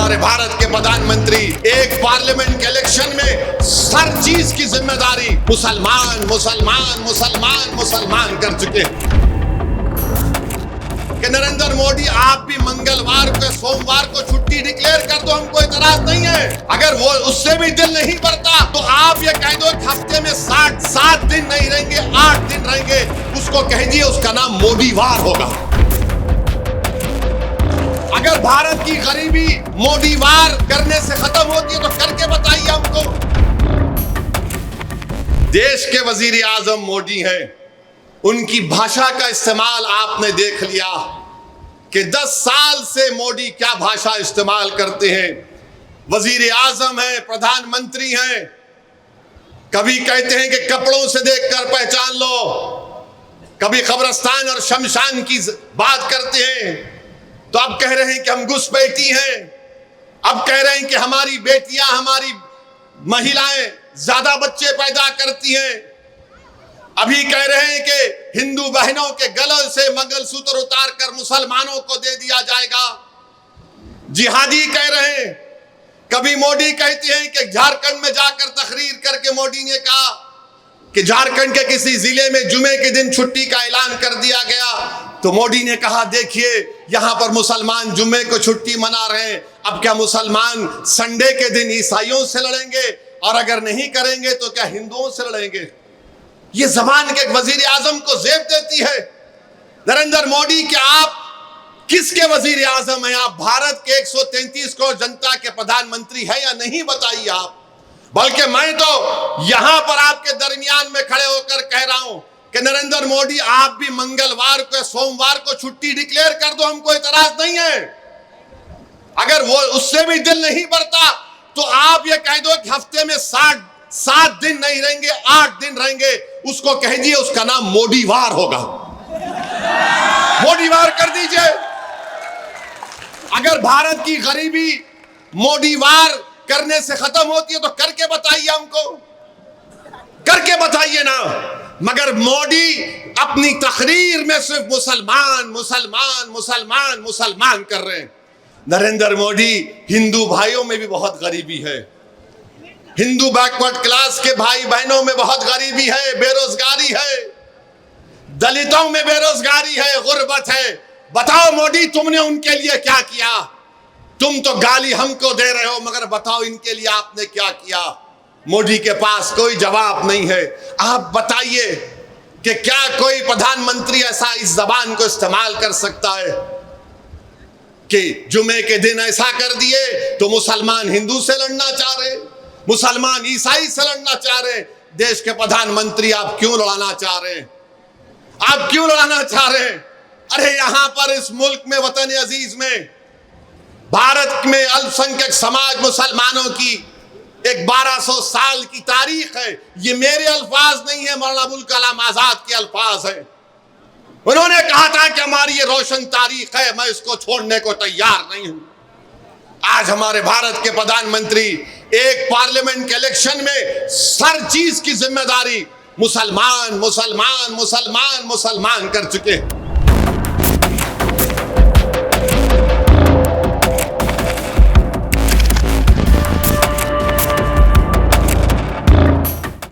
हमारे भारत के प्रधानमंत्री एक पार्लियामेंट के इलेक्शन में हर चीज की जिम्मेदारी मुसलमान मुसलमान मुसलमान मुसलमान कर चुके हैं कि नरेंद्र मोदी आप भी मंगलवार को सोमवार को छुट्टी डिक्लेयर कर दो, हमको इतराज नहीं है। अगर वो उससे भी दिल नहीं भरता तो आप ये कह दो कि हफ्ते में 7 दिन नहीं रहेंगे, 8 दिन रहेंगे, उसको कह दिए उसका नाम मोदीवार होगा। अगर भारत की गरीबी मोदीवार करने से खत्म होती है तो करके बताइए हमको। देश के वजीर आजम मोदी हैं, उनकी भाषा का इस्तेमाल आपने देख लिया कि 10 साल से मोदी क्या भाषा इस्तेमाल करते हैं। वजीर आजम है, प्रधानमंत्री हैं, कभी कहते हैं कि कपड़ों से देखकर पहचान लो, कभी कब्रिस्तान और शमशान की बात करते हैं, तो अब कह रहे हैं कि हम घुसपैठी हैं, अब कह रहे हैं कि हमारी बेटियां, हमारी महिलाएं ज्यादा बच्चे पैदा करती हैं, अभी कह रहे हैं कि हिंदू बहनों के गले से मंगलसूत्र उतारकर मुसलमानों को दे दिया जाएगा, जिहादी कह रहे हैं। कभी मोदी कहते हैं कि झारखंड में जाकर तकरीर करके मोदी ने कहा कि झारखंड के किसी जिले में जुमे के दिन छुट्टी का ऐलान कर दिया गया, तो मोदी ने कहा देखिए यहां पर मुसलमान जुमे को छुट्टी मना रहे हैं, अब क्या मुसलमान संडे के दिन ईसाइयों से लड़ेंगे, और अगर नहीं करेंगे तो क्या हिंदुओं से लड़ेंगे। ये जबान के वजीर आजम को जेब देती है। नरेंद्र मोदी के आप किसके वजीर आजम हैं? आप भारत के 133 करोड़ जनता के प्रधानमंत्री हैं या नहीं, बताइए आप। बल्कि मैं तो यहां पर आपके दरमियान में खड़े होकर कह रहा हूं कि नरेंद्र मोदी आप भी मंगलवार को सोमवार को छुट्टी डिक्लेयर कर दो, हमको इतराज नहीं है। अगर वो उससे भी दिल नहीं भरता तो आप ये कह दो कि हफ्ते में 7 दिन नहीं रहेंगे, 8 दिन रहेंगे, उसको कह दिए उसका नाम मोदीवार होगा। मोदीवार कर दीजिए। अगर भारत की गरीबी मोदीवार करने से खत्म होती है तो करके बताइए हमको, करके बताइए ना। मगर मोदी अपनी तकरीर में सिर्फ मुसलमान मुसलमान मुसलमान मुसलमान कर रहे हैं। नरेंद्र मोदी हिंदू भाइयों में भी बहुत गरीबी है, हिंदू बैकवर्ड क्लास के भाई बहनों में बहुत गरीबी है, बेरोजगारी है, दलितों में बेरोजगारी है, गुर्बत है। बताओ मोदी तुमने उनके लिए क्या किया? तुम तो गाली हमको दे रहे हो, मगर बताओ इनके लिए आपने क्या किया? मोदी के पास कोई जवाब नहीं है। आप बताइए कि क्या कोई प्रधानमंत्री ऐसा इस जबान को इस्तेमाल कर सकता है कि जुमे के दिन ऐसा कर दिए तो मुसलमान हिंदू से लड़ना चाह रहे, मुसलमान ईसाई से लड़ना चाह रहे। देश के प्रधानमंत्री आप क्यों लड़ाना चाह रहे हैं? आप क्यों लड़ाना चाह रहे हैं? अरे यहां पर इस मुल्क में, वतन अजीज में, भारत में अल्पसंख्यक समाज मुसलमानों की एक 1200 साल की तारीख है। ये मेरे अल्फाज नहीं है, मौलाना अबुल कलाम आजाद के अल्फाज है। उन्होंने कहा था कि हमारी ये रोशन तारीख है, मैं इसको छोड़ने को तैयार नहीं हूं। आज हमारे भारत के प्रधानमंत्री एक पार्लियामेंट के इलेक्शन में हर चीज की जिम्मेदारी मुसलमान मुसलमान मुसलमान मुसलमान कर चुके हैं।